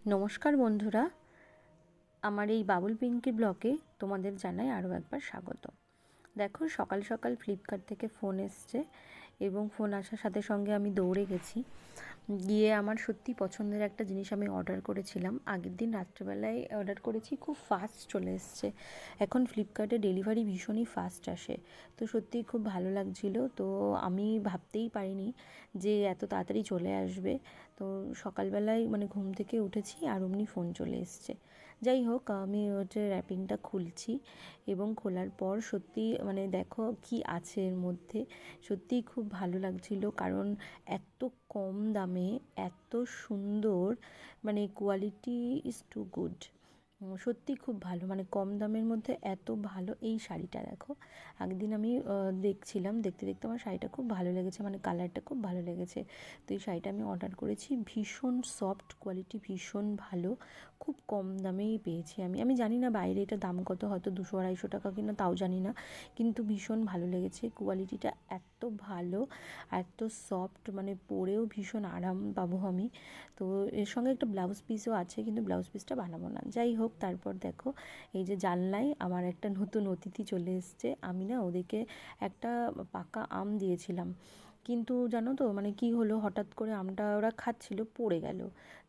নমস্কার বন্ধুরা, আমার এই বাবুল পিঙ্কি ব্লগে তোমাদের জানাই আরও একবার স্বাগত। দেখো, সকাল সকাল ফ্লিপকার্ট থেকে ফোন এসছে এবং ফোন আসার সাথে সঙ্গে আমি দৌড়ে গেছি। গিয়ে আমার সত্যি পছন্দের একটা জিনিস আমি অর্ডার করেছিলাম, আগের দিন রাত্রেবেলায় অর্ডার করেছি, খুব ফাস্ট চলে এসছে। এখন ফ্লিপকার্টে ডেলিভারি ভীষণই ফাস্ট আসে, তো সত্যিই খুব ভালো লাগছিল। তো আমি ভাবতেই পারিনি যে এত তাড়াতাড়ি চলে আসবে। তো সকালবেলায় মানে ঘুম থেকে উঠেছি আর অমনি ফোন চলে এসছে। যাই হোক, আমি র্যাপিংটা খুলছি এবং খোলার পর সত্যি মানে দেখো কি আছে এর মধ্যে। সত্যিই খুব ভালো লাগছিল, কারণ এত কম দামে এত সুন্দর, মানে কোয়ালিটি ইজ টু গুড। সত্যি খুব ভালো, মানে কম দামের মধ্যে এত ভালো এই শাড়িটা। দেখো, একদিন আমি দেখছিলাম, দেখতে দেখতে আমার শাড়িটা খুব ভালো লেগেছে, মানে কালারটা খুব ভালো লেগেছে। তো এই শাড়িটা আমি অর্ডার করেছি, ভীষণ সফট, কোয়ালিটি ভীষণ ভালো, খুব কম দামেই পেয়েছি। আমি জানি না বাইরে এটা দাম কত, হয়তো 200-250 টাকা কিনা তাও জানি না, কিন্তু ভীষণ ভালো লেগেছে। কোয়ালিটিটা এত ভালো, এত সফট, মানে পরেও ভীষণ আরাম পাবো আমি। তো এর সঙ্গে একটা ব্লাউজ পিসও আছে, কিন্তু ব্লাউজ পিসটা বানাবো না। যাই হোক, তারপর দেখো, এই যে জানলায় আমার একটা নতুন অতিথি চলে এসছে। আমি না ওদেরকে একটা পাকা আম দিয়েছিলাম, কিন্তু জানো তো মানে কি হলো, হঠাৎ করে আমটা ওরা খাচ্ছিল, পড়ে গেল।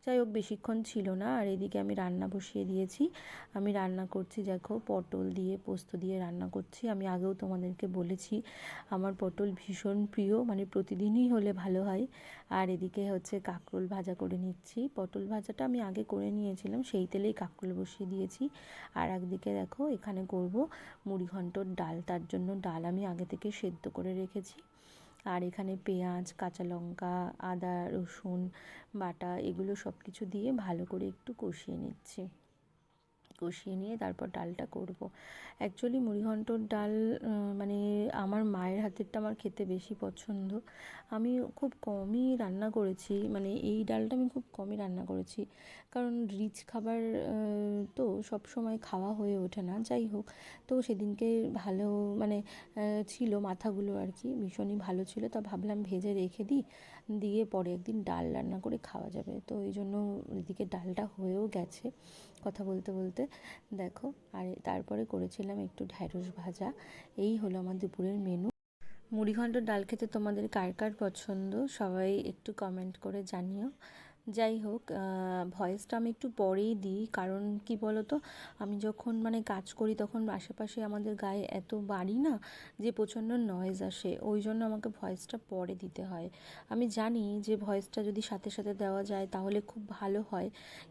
যাই হোক, বেশিক্ষণ ছিল না। আর এদিকে আমি রান্না বসিয়ে দিয়েছি। আমি রান্না করছি, দেখো পটল দিয়ে পোস্ত দিয়ে রান্না করছি। আমি আগেও তোমাদেরকে বলেছি আমার পটল ভীষণ প্রিয়, মানে প্রতিদিনই হলে ভালো হয়। আর এদিকে হচ্ছে কাঁকরোল ভাজা করে নিচ্ছি। পটল ভাজাটা আমি আগে করে নিয়েছিলাম, সেই তেলেই কাঁকরোল বসিয়ে দিয়েছি। আর একদিকে দেখো এখানে করব মুড়িঘণ্টর ডাল, তার জন্য ডাল আমি আগে থেকে সেদ্ধ করে রেখেছি। আর এখানে পেঁয়াজ, কাঁচা লঙ্কা, আদা রসুন বাটা, এগুলো সব কিছু দিয়ে ভালো করে একটু কষিয়ে নিচ্ছি। কষিয়ে নিয়ে তারপর ডালটা করব। অ্যাকচুয়ালি মুড়িঘণ্টর ডাল মানে আমার মায়ের হাতেরটা আমার খেতে বেশি পছন্দ। আমি খুব কমই রান্না করেছি, মানে এই ডালটা আমি খুব কমই রান্না করেছি, কারণ রিচ খাবার তো সব সময় খাওয়া হয়ে ওঠে না। যাই হোক, তো সেদিনকে ভালো মানে ছিল মাথাগুলো আর কি, ভীষণই ভালো ছিল। তা ভাবলাম ভেজে রেখে দিই, দিয়ে পরে একদিন ডাল রান্না করে খাওয়া যাবে। তো এই জন্য এদিকে ডালটা হয়েও গেছে কথা বলতে বলতে, দেখো। আর তারপরে করেছিলাম একটু ঢ্যাঁড়স ভাজা। এই হলো আমার দুপুরের মেনু। মুড়িঘণ্টর ডাল খেতে তোমাদের কার কার পছন্দ, সবাই একটু কমেন্ট করে জানিও। যাই হোক, ভয়েসটা আমি একটু পরেই দিই, কারণ কি বলো তো, আমি যখন মানে কাজ করি তখন আশেপাশে আমাদের গায়ে এত বাড়ি না, যে প্রচণ্ড নয়েজ আসে, ওই জন্য আমাকে ভয়েসটা পরে দিতে হয়। আমি জানি যে ভয়েসটা যদি সাথে সাথে দেওয়া যায় তাহলে খুব ভালো হয়,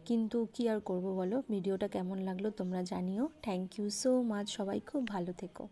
কিন্তু কি আর করব বলো। ভিডিওটা কেমন লাগলো তোমরা জানিও। থ্যাংক ইউ সো মাচ, সবাই খুব ভালো থেকো।